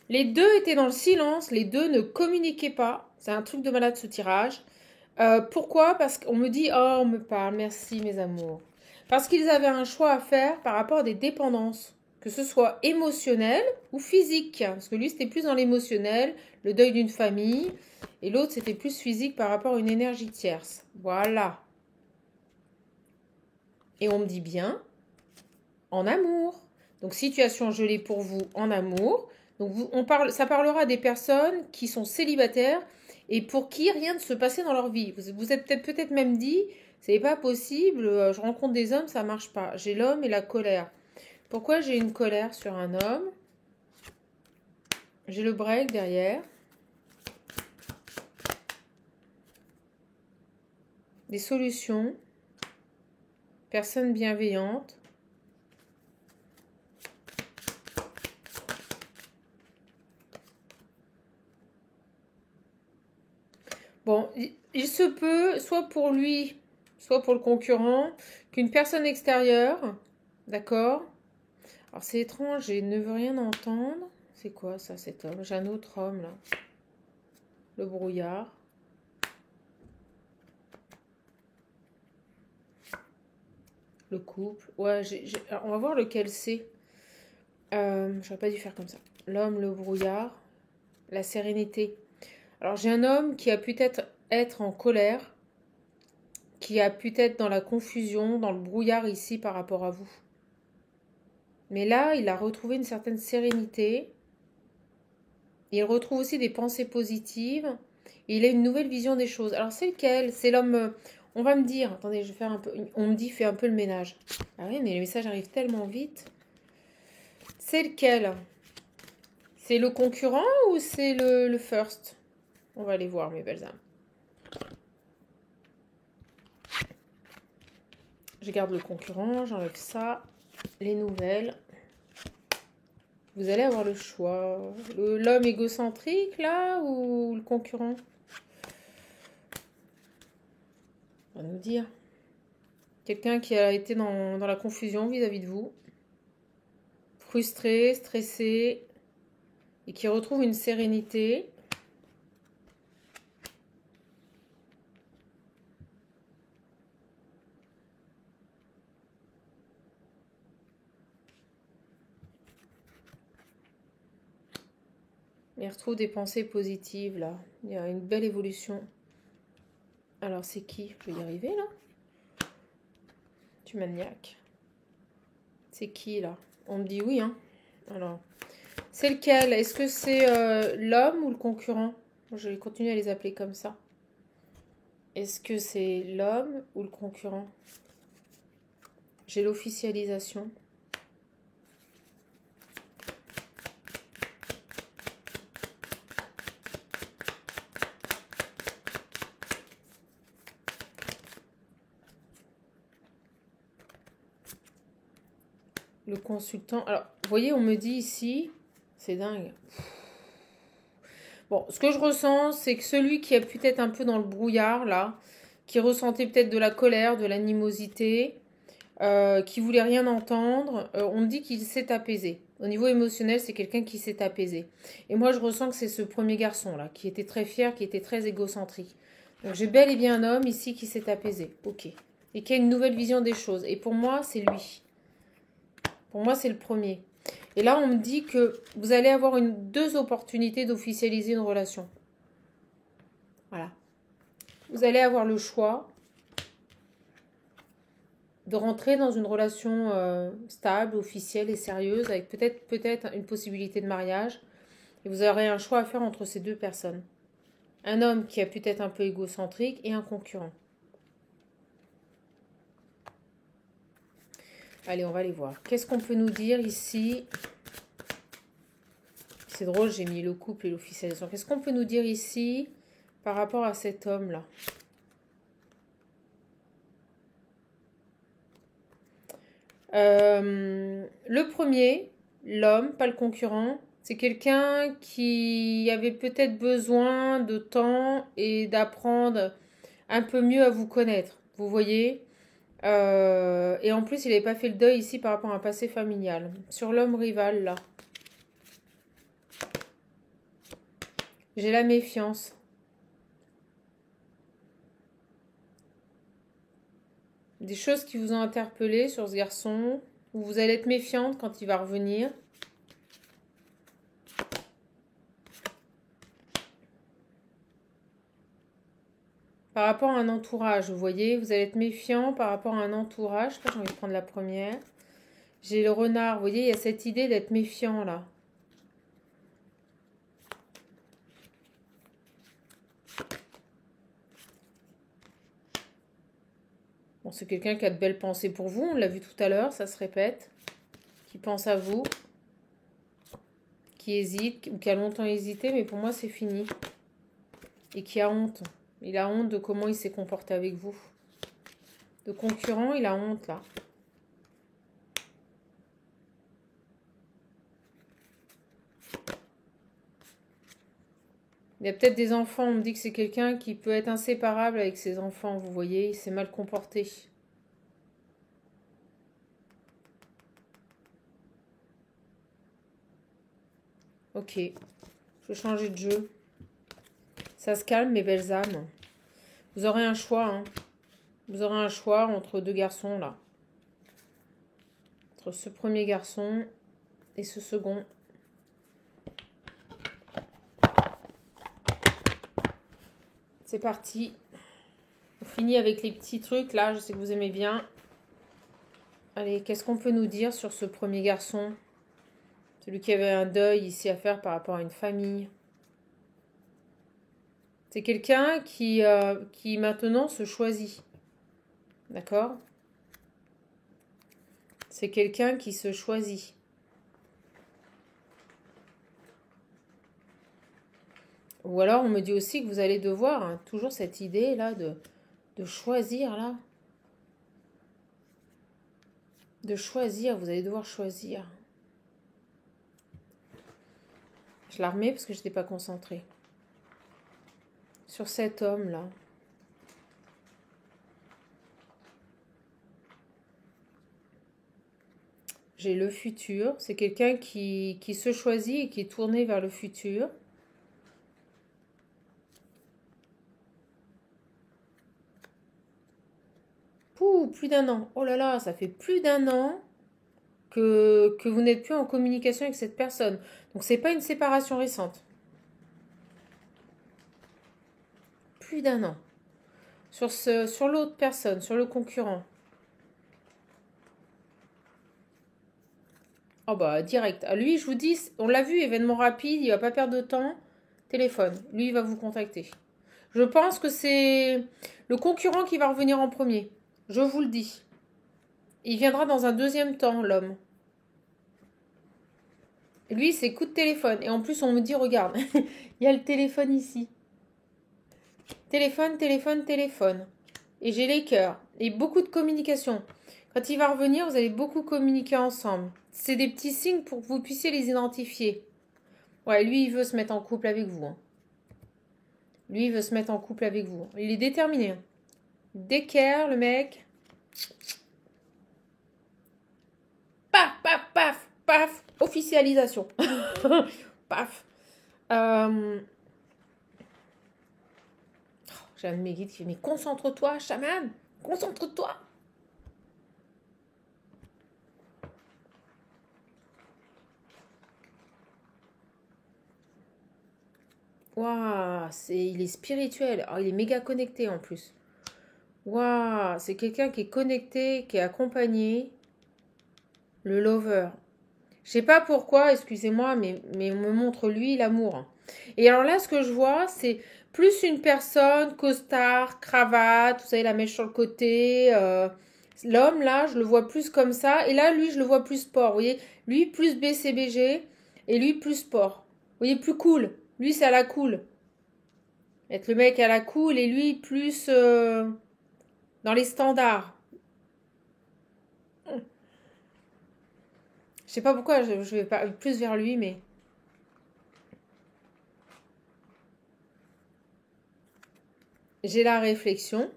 Speaker 1: les deux étaient dans le silence, les deux ne communiquaient pas. C'est un truc de malade ce tirage. Pourquoi? Parce qu'on me dit, oh on me parle, merci mes amours. Parce qu'ils avaient un choix à faire par rapport à des dépendances. Que ce soit émotionnel ou physique. Parce que lui c'était plus dans l'émotionnel, le deuil d'une famille. Et l'autre c'était plus physique par rapport à une énergie tierce. Voilà. Et on me dit bien, en amour. Donc, situation gelée pour vous en amour. Donc, ça parlera des personnes qui sont célibataires et pour qui rien ne se passait dans leur vie. Vous êtes peut-être même dit, c'est pas possible, je rencontre des hommes, ça marche pas. J'ai l'homme et la colère. Pourquoi j'ai une colère sur un homme? J'ai le break derrière. Des solutions. Personne bienveillante. Bon, il se peut, soit pour lui, soit pour le concurrent, qu'une personne extérieure, d'accord? Alors c'est étrange, je ne veux rien entendre. C'est quoi ça, cet homme? J'ai un autre homme là. Le brouillard. Le couple. Ouais, on va voir lequel c'est. J'aurais pas dû faire comme ça. L'homme, le brouillard. La sérénité. Alors j'ai un homme qui a peut-être être en colère, qui a pu être dans la confusion, dans le brouillard ici par rapport à vous. Mais là, il a retrouvé une certaine sérénité. Il retrouve aussi des pensées positives. Et il a une nouvelle vision des choses. Alors c'est lequel? C'est l'homme... On va me dire... Attendez, je vais faire un peu... On me dit, fais un peu le ménage. Ah oui, mais les messages arrivent tellement vite. C'est lequel? C'est le concurrent ou c'est le first? On va aller voir, mes belles âmes. Je garde le concurrent, j'enlève ça. Les nouvelles. Vous allez avoir le choix. L'homme égocentrique, là, ou le concurrent? On va nous dire. Quelqu'un qui a été dans la confusion vis-à-vis de vous. Frustré, stressé. Et qui retrouve une sérénité. Il retrouve des pensées positives, là. Il y a une belle évolution. Alors, c'est qui? Je vais y arriver, là. Tu maniaque. C'est qui, là? On me dit oui, hein. Alors, c'est lequel? Est-ce que c'est l'homme ou le concurrent? Je vais continuer à les appeler comme ça. Est-ce que c'est l'homme ou le concurrent? J'ai l'officialisation. Le consultant. Alors, vous voyez, on me dit ici, c'est dingue. Bon, ce que je ressens, c'est que celui qui est peut-être un peu dans le brouillard, là, qui ressentait peut-être de la colère, de l'animosité, qui voulait rien entendre, on me dit qu'il s'est apaisé. Au niveau émotionnel, c'est quelqu'un qui s'est apaisé. Et moi, je ressens que c'est ce premier garçon-là, qui était très fier, qui était très égocentrique. Donc, j'ai bel et bien un homme ici qui s'est apaisé. Ok. Et qui a une nouvelle vision des choses. Et pour moi, c'est lui. Pour moi, c'est le premier. Et là, on me dit que vous allez avoir deux opportunités d'officialiser une relation. Voilà. Vous allez avoir le choix de rentrer dans une relation stable, officielle et sérieuse, avec peut-être une possibilité de mariage. Et vous aurez un choix à faire entre ces deux personnes. Un homme qui est peut-être un peu égocentrique et un concurrent. Allez, on va les voir. Qu'est-ce qu'on peut nous dire ici? C'est drôle, j'ai mis le couple et l'officialisation. Qu'est-ce qu'on peut nous dire ici par rapport à cet homme-là? Le premier, l'homme, pas le concurrent, c'est quelqu'un qui avait peut-être besoin de temps et d'apprendre un peu mieux à vous connaître. Vous voyez? Et en plus, il n'avait pas fait le deuil ici par rapport à un passé familial. Sur l'homme rival, là. J'ai la méfiance. Des choses qui vous ont interpellé sur ce garçon, où vous allez être méfiante quand il va revenir. Par rapport à un entourage, vous voyez, vous allez être méfiant par rapport à un entourage. Je sais pas, j'ai envie de prendre la première. J'ai le renard, vous voyez, il y a cette idée d'être méfiant là. Bon, c'est quelqu'un qui a de belles pensées pour vous, on l'a vu tout à l'heure, ça se répète. Qui pense à vous, qui hésite, ou qui a longtemps hésité, mais pour moi c'est fini. Et qui a honte. Il a honte de comment il s'est comporté avec vous. De concurrent, il a honte là. Il y a peut-être des enfants, on me dit que c'est quelqu'un qui peut être inséparable avec ses enfants, vous voyez, il s'est mal comporté. Ok, je vais changer de jeu. Ça se calme, mes belles âmes. Vous aurez un choix, hein. Vous aurez un choix entre deux garçons, là. Entre ce premier garçon et ce second. C'est parti. On finit avec les petits trucs, là. Je sais que vous aimez bien. Allez, qu'est-ce qu'on peut nous dire sur ce premier garçon? Celui qui avait un deuil ici à faire par rapport à une famille. C'est quelqu'un qui maintenant se choisit. D'accord? C'est quelqu'un qui se choisit. Ou alors on me dit aussi que vous allez devoir, hein, toujours cette idée là de choisir là. De choisir, vous allez devoir choisir. Je la remets parce que je n'étais pas concentrée. Sur cet homme là. J'ai le futur. C'est quelqu'un qui se choisit et qui est tourné vers le futur. Pouh, plus d'un an. Oh là là, ça fait plus d'un an que vous n'êtes plus en communication avec cette personne. Donc c'est pas une séparation récente. Plus d'un an. Sur l'autre personne, sur le concurrent. Oh bah direct. À lui, je vous dis, on l'a vu, événement rapide, il va pas perdre de temps. Téléphone. Lui, il va vous contacter. Je pense que c'est le concurrent qui va revenir en premier. Je vous le dis. Il viendra dans un deuxième temps, l'homme. Lui, c'est coup de téléphone. Et en plus, on me dit, regarde, il y a le téléphone ici. Téléphone, téléphone, téléphone. Et j'ai les cœurs. Et beaucoup de communication. Quand il va revenir, vous allez beaucoup communiquer ensemble. C'est des petits signes pour que vous puissiez les identifier. Ouais, lui, il veut se mettre en couple avec vous. Hein. Lui, il veut se mettre en couple avec vous. Il est déterminé. D'équerre, le mec. Paf, paf, paf, paf. Officialisation. Paf. J'ai un de mes guides qui dit, mais concentre-toi, chaman. Concentre-toi. Waouh, il est spirituel. Oh, il est méga connecté en plus. Waouh, c'est quelqu'un qui est connecté, qui est accompagné. Le lover. Je sais pas pourquoi, excusez-moi, mais on me montre lui l'amour. Et alors là, ce que je vois, c'est plus une personne, costard, cravate, vous savez, la mèche sur le côté. L'homme, là, je le vois plus comme ça. Et là, lui, je le vois plus sport. Vous voyez, lui, plus BCBG. Et lui, plus sport. Vous voyez, plus cool. Lui, c'est à la cool. Être le mec à la cool et lui, plus dans les standards. Je sais pas pourquoi, je vais pas plus vers lui, mais... J'ai la réflexion.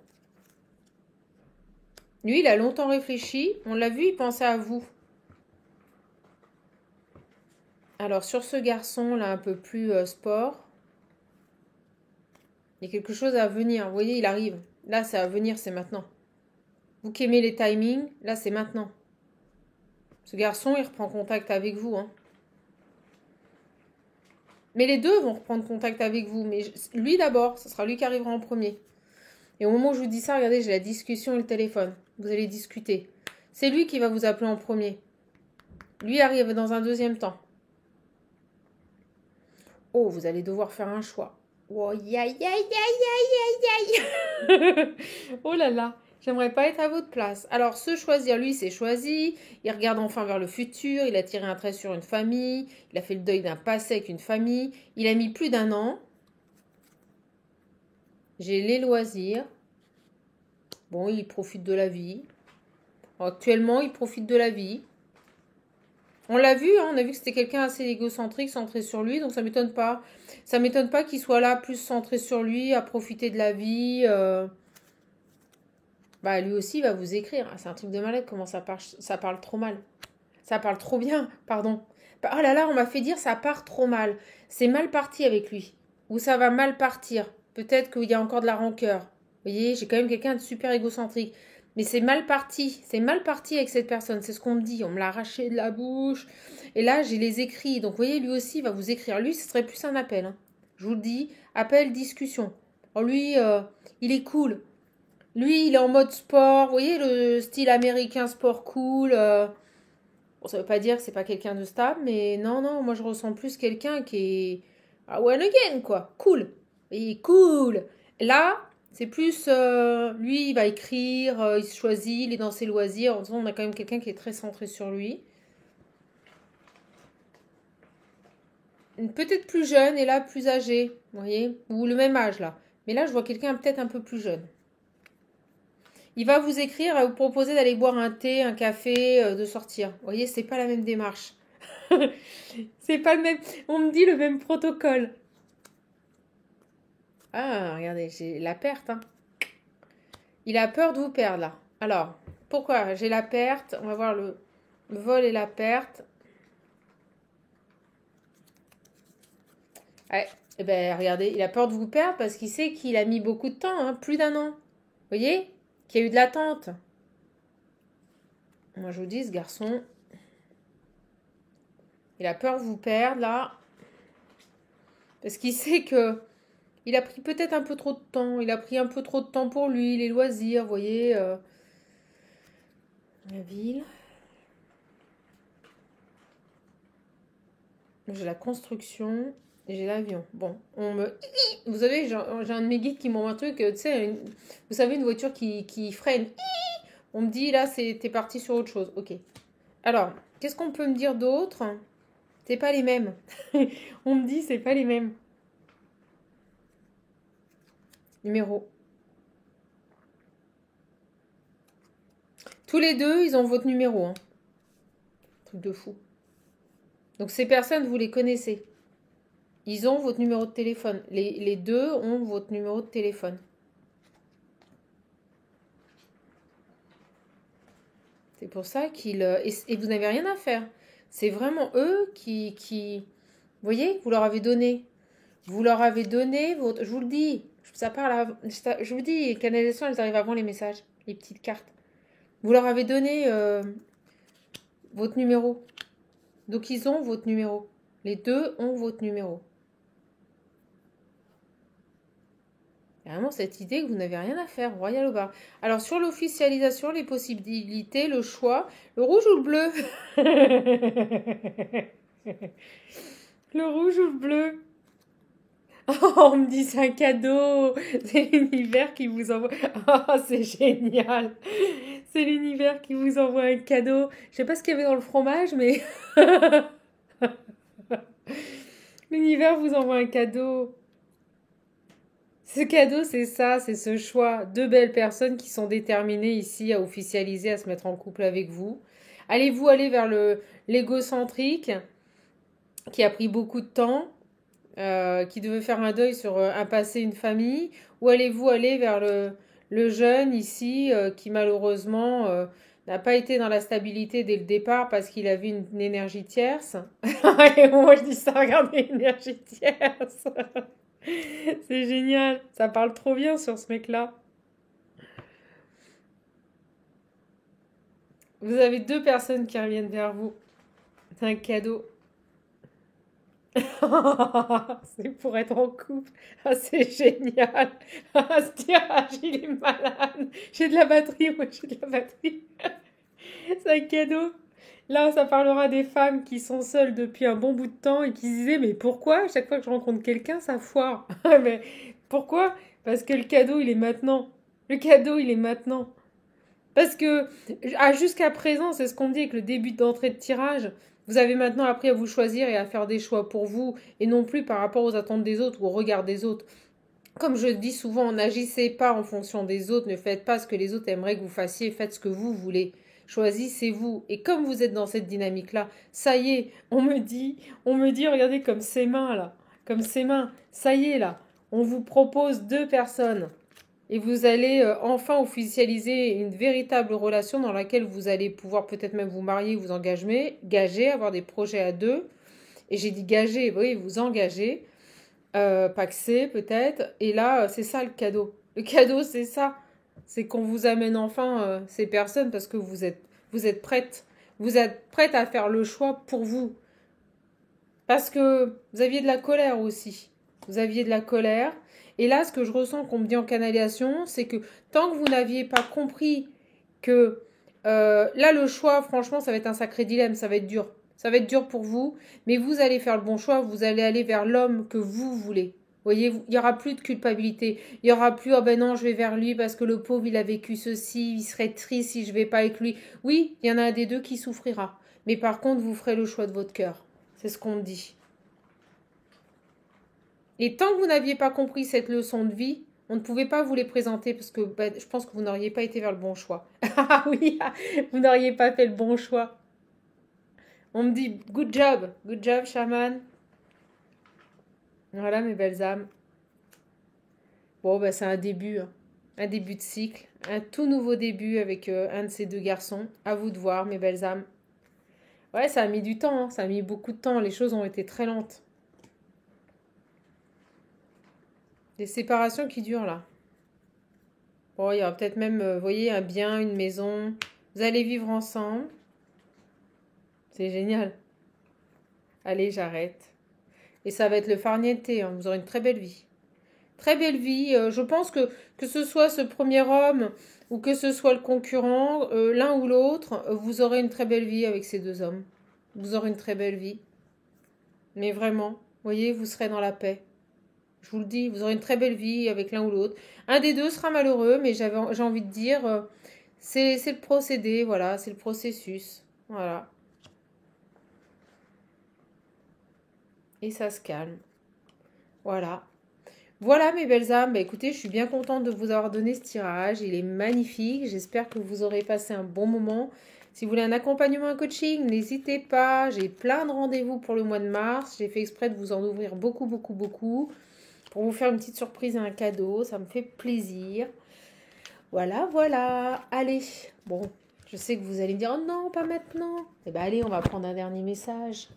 Speaker 1: Lui, il a longtemps réfléchi. On l'a vu, il pensait à vous. Alors, sur ce garçon, là, un peu plus sport, il y a quelque chose à venir. Vous voyez, il arrive. Là, c'est à venir, c'est maintenant. Vous qui aimez les timings, là, c'est maintenant. Ce garçon, il reprend contact avec vous. Hein. Mais les deux vont reprendre contact avec vous. Mais lui d'abord, ce sera lui qui arrivera en premier. Et au moment où je vous dis ça, regardez, j'ai la discussion et le téléphone. Vous allez discuter. C'est lui qui va vous appeler en premier. Lui arrive dans un deuxième temps. Oh, vous allez devoir faire un choix. Oh, oh là là, j'aimerais pas être à votre place. Alors, se choisir, lui, c'est choisi. Il regarde enfin vers le futur. Il a tiré un trait sur une famille. Il a fait le deuil d'un passé avec une famille. Il a mis plus d'1 an. J'ai les loisirs. Bon, il profite de la vie. Actuellement, il profite de la vie. On l'a vu, hein, on a vu que c'était quelqu'un assez égocentrique, centré sur lui, donc ça m'étonne pas. Ça m'étonne pas qu'il soit là, plus centré sur lui, à profiter de la vie. Bah, lui aussi, il va vous écrire. Ah, c'est un truc de malade, comment ça parle trop mal. Ça parle trop bien, pardon. Oh là là, on m'a fait dire ça part trop mal. C'est mal parti avec lui. Ou ça va mal partir. Peut-être qu'il y a encore de la rancœur. Vous voyez, j'ai quand même quelqu'un de super égocentrique. Mais c'est mal parti. C'est mal parti avec cette personne. C'est ce qu'on me dit. On me l'a arraché de la bouche. Et là, j'ai les écrits. Donc, vous voyez, lui aussi, il va vous écrire. Lui, ce serait plus un appel. Hein. Je vous le dis. Appel, discussion. Alors, lui, il est cool. Lui, il est en mode sport. Vous voyez, le style américain sport cool. Bon, ça veut pas dire que c'est pas quelqu'un de stable. Mais non, non, moi, je ressens plus quelqu'un qui est... Ah, one again, quoi. Cool. Il est cool. Là... C'est plus, lui, il va écrire, il se choisit, il est dans ses loisirs. En tout cas, on a quand même quelqu'un qui est très centré sur lui. Peut-être plus jeune et là, plus âgé, vous voyez, ou le même âge, là. Mais là, je vois quelqu'un peut-être un peu plus jeune. Il va vous écrire, à vous proposer d'aller boire un thé, un café, de sortir. Vous voyez, c'est pas la même démarche. C'est pas le même... On me dit le même protocole. Ah, regardez, j'ai la perte, hein. Il a peur de vous perdre là. Alors, pourquoi j'ai la perte? On va voir le vol et la perte. Ouais, eh ben, regardez, il a peur de vous perdre parce qu'il sait qu'il a mis beaucoup de temps, hein, plus d'1 an. Vous voyez? Qu'il y a eu de l'attente. Moi, je vous dis, ce garçon, il a peur de vous perdre là. Parce qu'il sait que il a pris peut-être un peu trop de temps. Il a pris un peu trop de temps pour lui, les loisirs, vous voyez. La ville. J'ai la construction et j'ai l'avion. Bon, on me... Vous savez, j'ai un de mes guides qui m'envoie un truc, tu sais, vous savez, une voiture qui freine. On me dit, là, t'es parti sur autre chose. Ok. Alors, qu'est-ce qu'on peut me dire d'autre? C'est pas les mêmes. On me dit, c'est pas les mêmes. Numéro. Tous les deux, ils ont votre numéro. Hein. Truc de fou. Donc ces personnes, vous les connaissez. Ils ont votre numéro de téléphone. Les deux ont votre numéro de téléphone. C'est pour ça qu'ils... Et vous n'avez rien à faire. C'est vraiment eux qui... Vous voyez, vous leur avez donné. Vous leur avez donné votre... Je vous le dis. Ça parle je vous dis, les canalisations, elles arrivent avant les messages. Les petites cartes. Vous leur avez donné votre numéro. Donc ils ont votre numéro. Les deux ont votre numéro. Il y a vraiment cette idée que vous n'avez rien à faire, royal au bar. Alors sur l'officialisation, les possibilités, le choix, le rouge ou le bleu? Le rouge ou le bleu? Oh, on me dit c'est un cadeau. C'est l'univers qui vous envoie. Oh, c'est génial. C'est l'univers qui vous envoie un cadeau. Je sais pas ce qu'il y avait dans le fromage, mais l'univers vous envoie un cadeau. Ce cadeau, c'est ça, c'est ce choix. Deux belles personnes qui sont déterminées ici à officialiser, à se mettre en couple avec vous. Allez-vous aller vers l'égocentrique qui a pris beaucoup de temps, qui devait faire un deuil sur un passé, une famille, ou allez-vous aller vers le jeune ici qui malheureusement n'a pas été dans la stabilité dès le départ parce qu'il avait une énergie tierce. Et moi je dis ça, regardez, énergie tierce. C'est génial, ça parle trop bien sur ce mec-là. Vous avez deux personnes qui reviennent vers vous. C'est un cadeau. C'est pour être en couple. Ah, c'est génial. Ah, ce tirage, il est malade. J'ai de la batterie, moi j'ai de la batterie. C'est un cadeau. Là, ça parlera des femmes qui sont seules depuis un bon bout de temps et qui se disaient, mais pourquoi à chaque fois que je rencontre quelqu'un, ça foire? Mais pourquoi? Parce que le cadeau, il est maintenant. Le cadeau, il est maintenant. Parce que jusqu'à présent, c'est ce qu'on dit avec le début d'entrée de tirage. Vous avez maintenant appris à vous choisir et à faire des choix pour vous et non plus par rapport aux attentes des autres ou au regard des autres. Comme je dis souvent, n'agissez pas en fonction des autres, ne faites pas ce que les autres aimeraient que vous fassiez, faites ce que vous voulez. Choisissez-vous. Et comme vous êtes dans cette dynamique-là, ça y est, on me dit, regardez comme ses mains là, comme ses mains, ça y est là, on vous propose deux personnes. Et vous allez enfin officialiser une véritable relation dans laquelle vous allez pouvoir peut-être même vous marier, vous gager, avoir des projets à deux. Et j'ai dit gager, oui, vous engager, paxer peut-être. Et là, c'est ça le cadeau. Le cadeau, c'est ça. C'est qu'on vous amène enfin ces personnes parce que vous êtes prête. Vous êtes prête à faire le choix pour vous. Parce que vous aviez de la colère aussi. Vous aviez de la colère. Et là, ce que je ressens qu'on me dit en canalisation, c'est que tant que vous n'aviez pas compris que là, le choix, franchement, ça va être un sacré dilemme, ça va être dur. Ça va être dur pour vous, mais vous allez faire le bon choix, vous allez aller vers l'homme que vous voulez. Vous voyez, il n'y aura plus de culpabilité. Il n'y aura plus, oh ben non, je vais vers lui parce que le pauvre, il a vécu ceci, il serait triste si je ne vais pas avec lui. Oui, il y en a un des deux qui souffrira. Mais par contre, vous ferez le choix de votre cœur. C'est ce qu'on me dit. Et tant que vous n'aviez pas compris cette leçon de vie, on ne pouvait pas vous les présenter parce que je pense que vous n'auriez pas été vers le bon choix. Ah oui, vous n'auriez pas fait le bon choix. On me dit good job, chaman. Voilà mes belles âmes. Bon, ben c'est un début, hein. Un début de cycle, un tout nouveau début avec un de ces deux garçons. À vous de voir, mes belles âmes. Ouais, ça a mis du temps, hein. Ça a mis beaucoup de temps. Les choses ont été très lentes. Des séparations qui durent là. Bon, il y aura peut-être même, vous voyez, un bien, une maison. Vous allez vivre ensemble. C'est génial. Allez, j'arrête. Et ça va être le farniente, hein. Vous aurez une très belle vie. Très belle vie. Je pense que ce soit ce premier homme ou que ce soit le concurrent, l'un ou l'autre, vous aurez une très belle vie avec ces deux hommes. Vous aurez une très belle vie. Mais vraiment, vous voyez, vous serez dans la paix. Je vous le dis, vous aurez une très belle vie avec l'un ou l'autre. Un des deux sera malheureux, mais j'ai envie de dire, C'est le procédé, voilà, c'est le processus. Voilà. Et ça se calme. Voilà. Voilà mes belles âmes, bah, écoutez, je suis bien contente de vous avoir donné ce tirage, il est magnifique, j'espère que vous aurez passé un bon moment. Si vous voulez un accompagnement, un coaching, n'hésitez pas, j'ai plein de rendez-vous pour le mois de mars, j'ai fait exprès de vous en ouvrir beaucoup, beaucoup, beaucoup, pour vous faire une petite surprise et un cadeau, ça me fait plaisir. Voilà, voilà, allez, bon, je sais que vous allez me dire, oh non, pas maintenant. Eh bien allez, on va prendre un dernier message.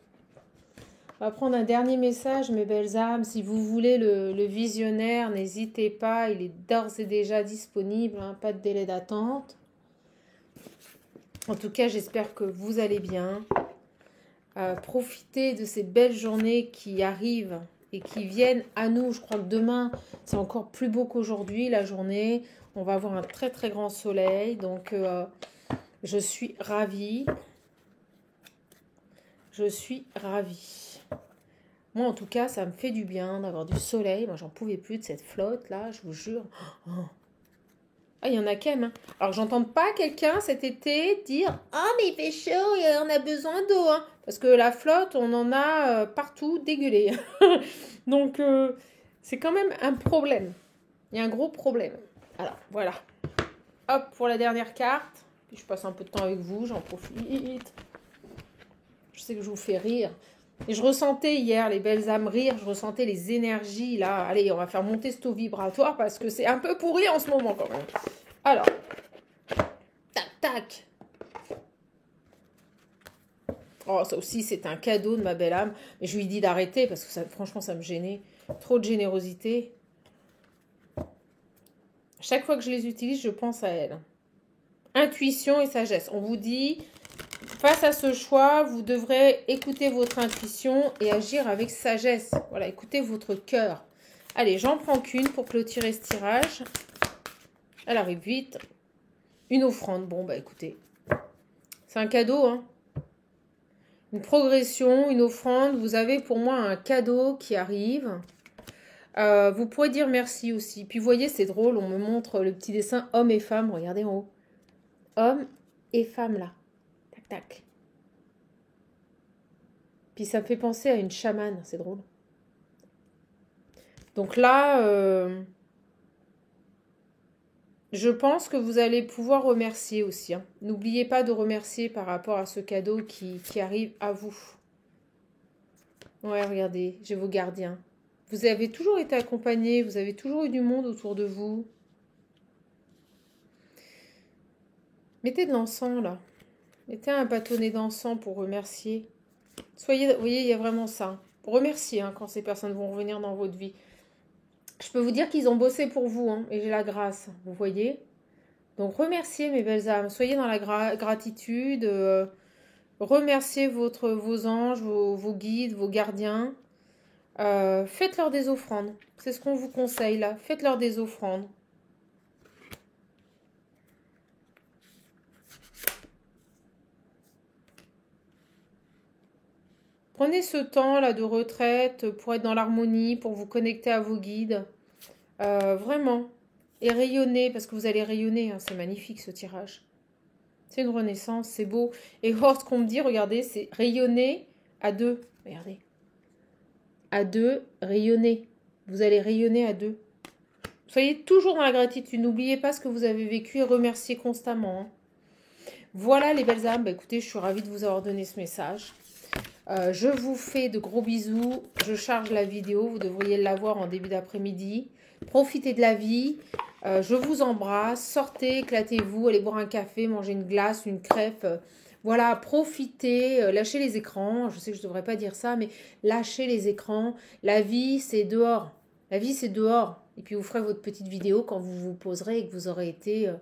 Speaker 1: On va prendre un dernier message, mes belles âmes. Si vous voulez le visionnaire, n'hésitez pas. Il est d'ores et déjà disponible. Hein, pas de délai d'attente. En tout cas, j'espère que vous allez bien. Profitez de ces belles journées qui arrivent et qui viennent à nous. Je crois que demain, c'est encore plus beau qu'aujourd'hui, la journée. On va avoir un très, très grand soleil. Donc, je suis ravie. Je suis ravie. Moi, en tout cas, ça me fait du bien d'avoir du soleil. Moi, j'en pouvais plus de cette flotte, là, je vous jure. Oh. Ah, il y en a qui aiment. Hein. Alors, j'entends pas quelqu'un cet été dire « Ah, mais il fait chaud et on a besoin d'eau. Hein. » Parce que la flotte, on en a partout dégueulé. Donc, c'est quand même un problème. Il y a un gros problème. Alors, voilà. Hop, pour la dernière carte. Puis, je passe un peu de temps avec vous, j'en profite. Je sais que je vous fais rire. Et je ressentais hier les belles âmes rire, je ressentais les énergies là. Allez, on va faire monter ce taux vibratoire parce que c'est un peu pourri en ce moment quand même. Alors, tac, tac. Oh, ça aussi, c'est un cadeau de ma belle âme. Mais je lui dis d'arrêter parce que ça, franchement, ça me gênait. Trop de générosité. Chaque fois que je les utilise, je pense à elle. Intuition et sagesse. On vous dit... Face à ce choix, vous devrez écouter votre intuition et agir avec sagesse. Voilà, écoutez votre cœur. Allez, j'en prends qu'une pour clôturer ce tirage. Elle arrive vite. Une offrande. Bon, bah écoutez, c'est un cadeau, hein. Une progression, une offrande. Vous avez pour moi un cadeau qui arrive. Vous pourrez dire merci aussi. Puis vous voyez, c'est drôle, on me montre le petit dessin homme et femme. Regardez en haut. Homme et femme là. Tac, tac. Puis ça me fait penser à une chamane, c'est drôle. Donc là, je pense que vous allez pouvoir remercier aussi. Hein. N'oubliez pas de remercier par rapport à ce cadeau qui arrive à vous. Ouais, regardez, j'ai vos gardiens. Vous avez toujours été accompagnés, vous avez toujours eu du monde autour de vous. Mettez de l'encens là. Mettez un bâtonnet d'encens pour remercier. Soyez, vous voyez, il y a vraiment ça. Remerciez hein, quand ces personnes vont revenir dans votre vie. Je peux vous dire qu'ils ont bossé pour vous, hein, et j'ai la grâce, vous voyez. Donc remerciez mes belles âmes, soyez dans la gratitude, remerciez vos anges, vos guides, vos gardiens. Faites-leur des offrandes, c'est ce qu'on vous conseille là, faites-leur des offrandes. Prenez ce temps là de retraite pour être dans l'harmonie, pour vous connecter à vos guides. Vraiment. Et rayonnez, parce que vous allez rayonner. Hein, c'est magnifique ce tirage. C'est une renaissance, c'est beau. Et oh, ce qu'on me dit, regardez, c'est rayonner à deux. Regardez. À deux, rayonner. Vous allez rayonner à deux. Soyez toujours dans la gratitude. N'oubliez pas ce que vous avez vécu et remerciez constamment. Hein. Voilà les belles âmes. Bah, écoutez, je suis ravie de vous avoir donné ce message. Je vous fais de gros bisous. Je charge la vidéo. Vous devriez la voir en début d'après-midi. Profitez de la vie. Je vous embrasse. Sortez, éclatez-vous. Allez boire un café, manger une glace, une crêpe. Voilà, profitez. Lâchez les écrans. Je sais que je ne devrais pas dire ça, mais lâchez les écrans. La vie, c'est dehors. La vie, c'est dehors. Et puis, vous ferez votre petite vidéo quand vous vous poserez et que vous aurez été...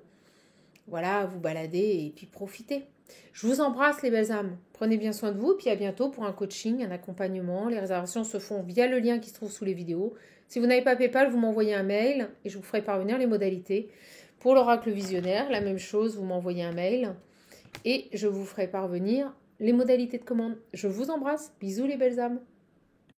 Speaker 1: voilà, vous balader et puis profitez. Je vous embrasse les belles âmes. Prenez bien soin de vous. Puis à bientôt pour un coaching, un accompagnement. Les réservations se font via le lien qui se trouve sous les vidéos. Si vous n'avez pas PayPal, vous m'envoyez un mail et je vous ferai parvenir les modalités. Pour l'oracle visionnaire, la même chose, vous m'envoyez un mail et je vous ferai parvenir les modalités de commande. Je vous embrasse. Bisous les belles âmes.